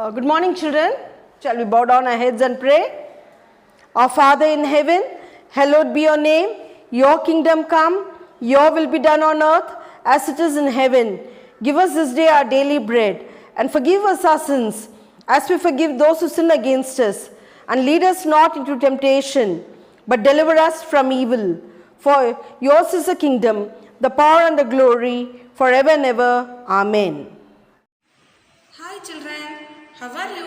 Good morning, children. Shall we bow down our heads and pray? Our Father in heaven, hallowed be your name. Your kingdom come, your will be done on earth as it is in heaven. Give us this day our daily bread, and forgive us our sins as we forgive those who sin against us. And lead us not into temptation, but deliver us from evil. For yours is the kingdom, the power and the glory, forever and ever. Amen. Hi children, how are you?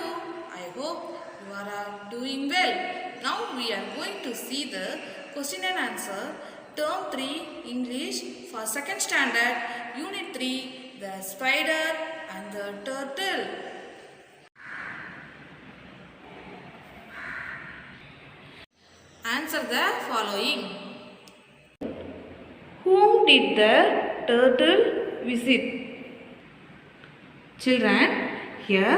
I hope you are doing well. Now we are going to see the question and answer term 3 English for 2nd standard unit 3 the spider and the turtle. Answer the following. Whom did the turtle visit? Children, here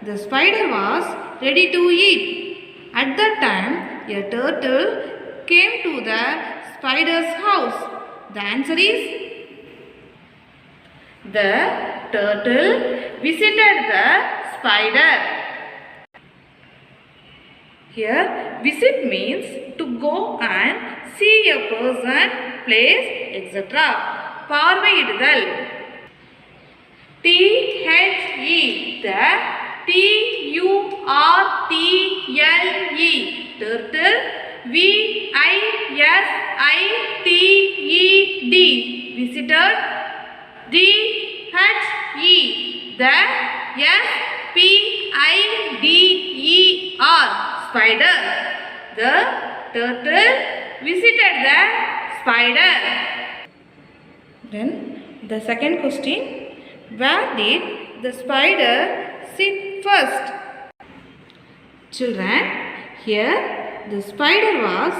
the spider was ready to eat. At that time, a turtle came to the spider's house. The answer is the turtle visited the spider. Here, visit means to go and see a person, place, etc. பார்வையிடுதல். T-H-E, the T-U-R-T-L-E, turtle. V-I-S-I-T-E-D, visited. D-H-E, the S-P-I-D-E-R, spider. The turtle visited the spider. Then the second question. Where did the spider sit first? Children, here the spider was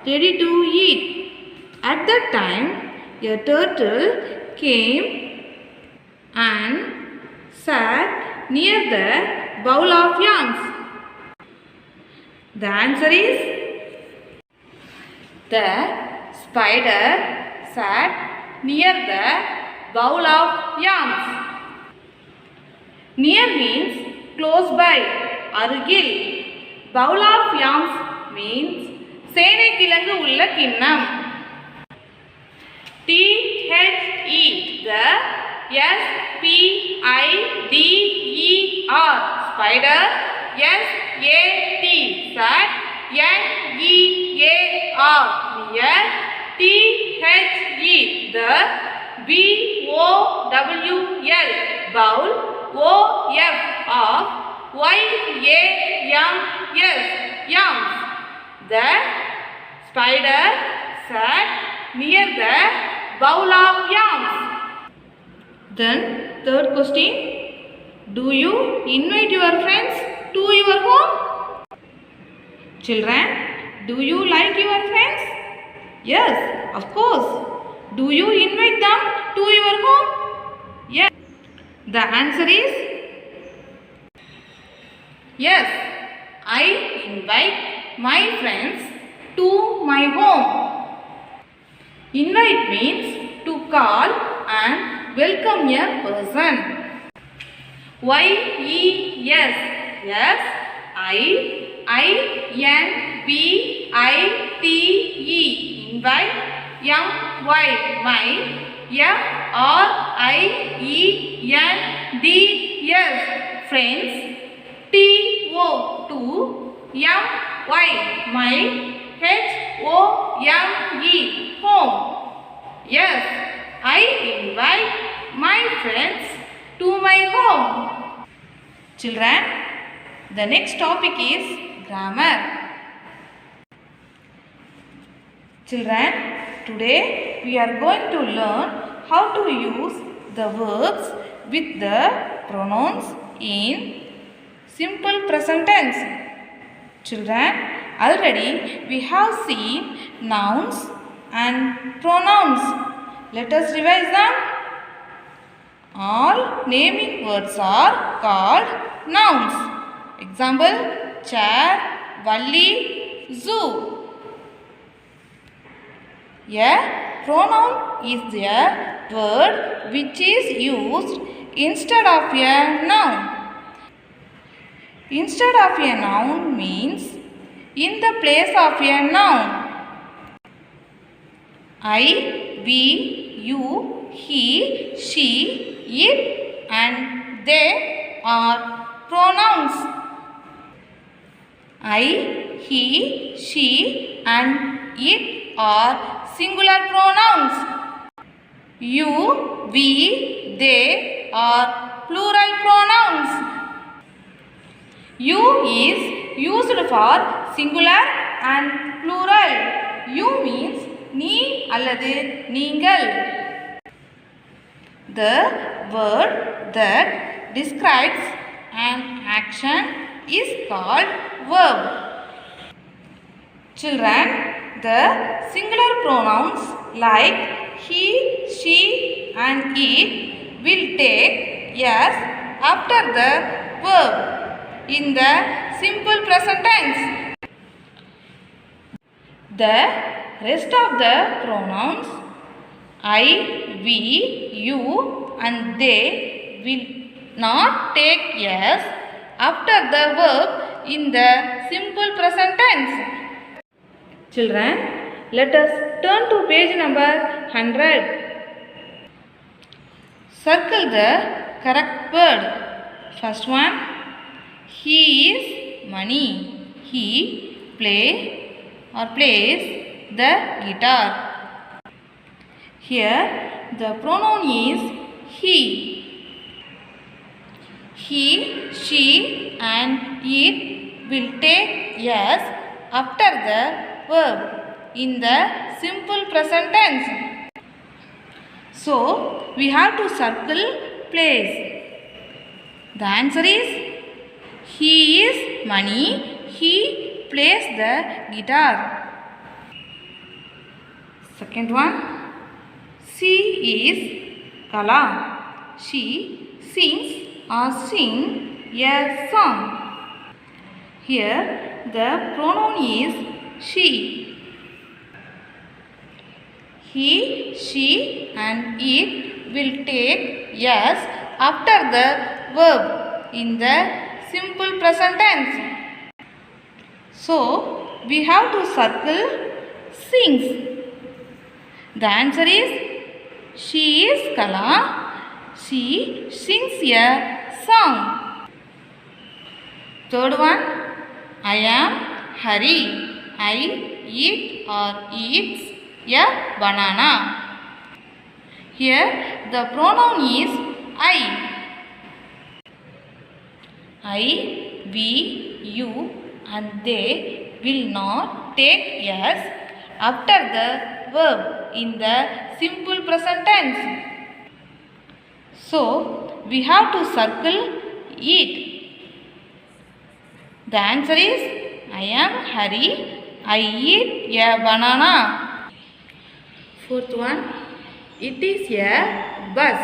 ready to eat. At that time, a turtle came and sat near the bowl of yams. The answer is the spider sat near the bowl of yams. Near means close by, அருகில். Bowl of yams means சேனைக்கிழங்கு உள்ள கிண்ணம். T-H-E, the S-P-I-D-E-R, spider. S-A-T, sat. N-E-A-R, near. T-H-E, the B-O-W-L, bowl. O-F of Y-A-M-S, yams. The spider sat near the bowl of yams. Then third question. Do you invite your friends to your home? Children, do you like your friends? Yes, of course. Do you invite them to your home? Yes. The answer is yes. I invite my friends to my home. Invite means to call and welcome a person. Y-E-S, yes. I-N-V-I-T-E, invite. M-Y, my. F-R-I-E-N-D-S, friends. T-O, to. M-Y, my. H-O-M-E, home. Yes, I invite my friends to my home. Children, the next topic is grammar. Children, today we are going to learn how to use the verbs with the pronouns in simple present tense. Children, already we have seen nouns and pronouns. Let us revise them. All naming words are called nouns. Example, chair, Valli, zoo. A pronoun is a word which is used instead of a noun. instead of a noun means in the place of a noun. I, we, you, he, she, it and they are pronouns. I, he, she and it are singular pronouns. You, we, they are plural pronouns. You is used for singular and plural. You means நீ அல்லது நீங்கள். The word that describes an action is called verb. Children, the singular pronouns like he, she and it will take s after the verb in the simple present tense. The rest of the pronouns I, we, you and they will not take s after the verb in the simple present tense. Children, let us turn to page number 100. Circle the correct word. First one, he is money. He plays the guitar. Here the pronoun is he. He, she and it will take s after the verb in the simple present tense. So we have to circle place. The answer is he is money. He plays the guitar. Second one, she is Kala. She sings or sing a song. Here the pronoun is she. He, she and it will take s after the verb in the simple present tense. So we have to circle sings. The answer is she is Kala. She sings a song. Third one, I am Hari. I eat or eats a banana. Here the pronoun is I. I, we, you and they will not take s after the verb in the simple present tense. So we have to circle eat. The answer is I am Hari. I eat a banana. Fourth one, it is a bus.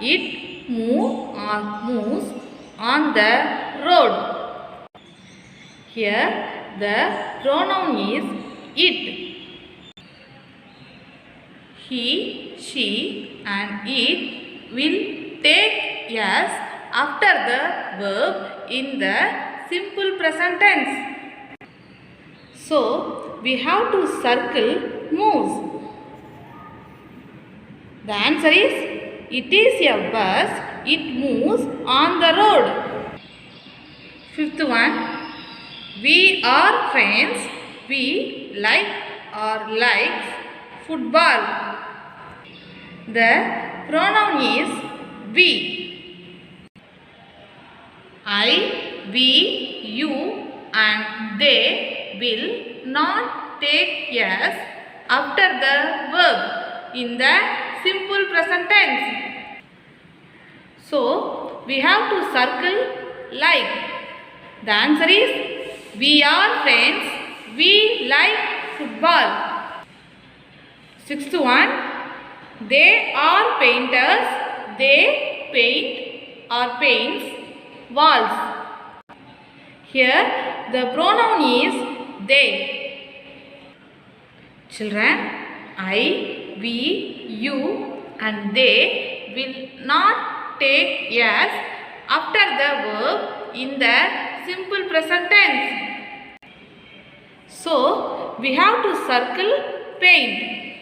It moves on the road. Here the pronoun is it. He, she and it will take s after the verb in the simple present tense. So we have to circle moves. The answer is it is a bus. It moves on the road. Fifth one, we are friends. We like or likes football. The pronoun is we. I, we, you and they will not take s after the verb in the simple present tense. So we have to circle like. The answer is we are friends. We like football. Sixth one, they are painters. They paint or paints walls. Here the pronoun is they. Children, I, we, you and they will not take s after the verb in the simple present tense. So, we have to circle paint.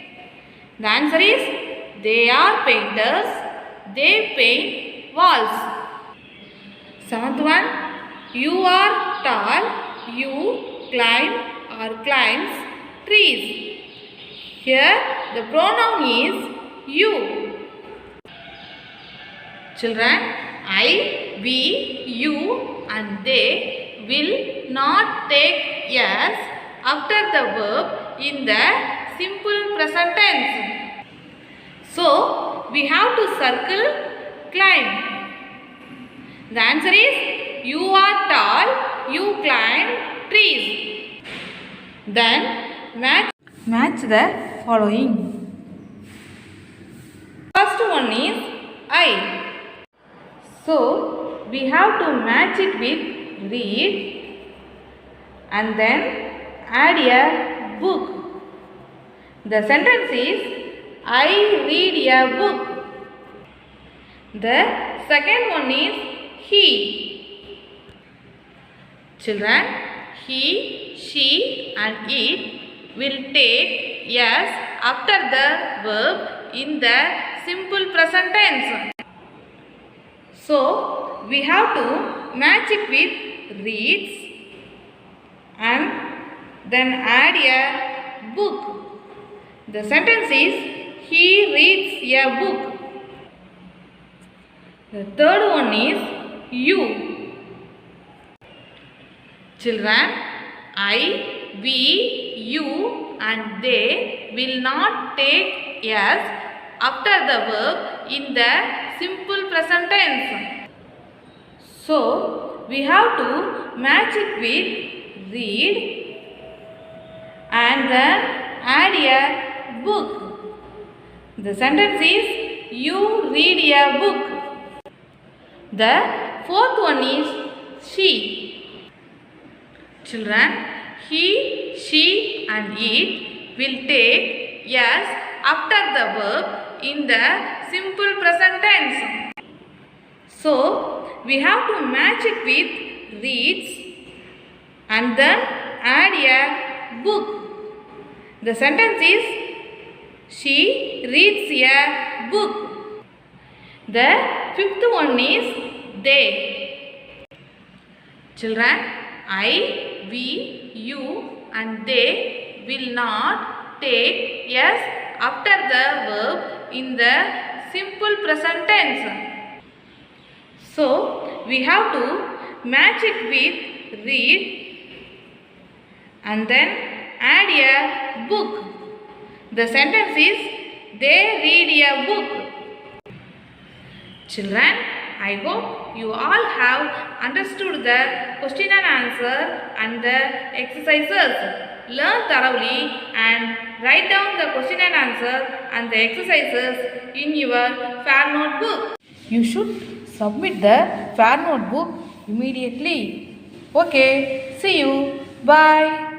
The answer is they are painters. They paint walls. Seventh one, you are tall. You climb or climbs trees. Here the pronoun is you. Children, I, we, you and they will not take yes after the verb in the simple present tense. So, we have to circle climb. The answer is you are tall, you climb trees. Then match the following. First one is I. So, we have to match it with read and then add a book. The sentence is I read a book. The second one is he. Children, he, she and it will take yes after the verb in the simple present tense. So, we have to match it with reads and then add a book. The sentence is he reads a book. The third one is you. Children, I, we, you and they will not take yes after the verb in the simple present tense. So, we have to match it with read and then add a book. The sentence is you read a book. The fourth one is she. Children, he, she and it will take yes after the verb in the simple present tense. So, we have to match it with reads and then add a book. The sentence is she reads a book. The fifth one is they. Children, I, we, you and they will not take yes after the verb in the simple present tense. So, we have to match it with read and then add a book. The sentence is they read a book. Children, I hope you all have understood the question and answer and the exercises. Learn thoroughly and write down the question and answer and the exercises in your fair notebook. You should submit the fair notebook immediately. Okay, see you. Bye.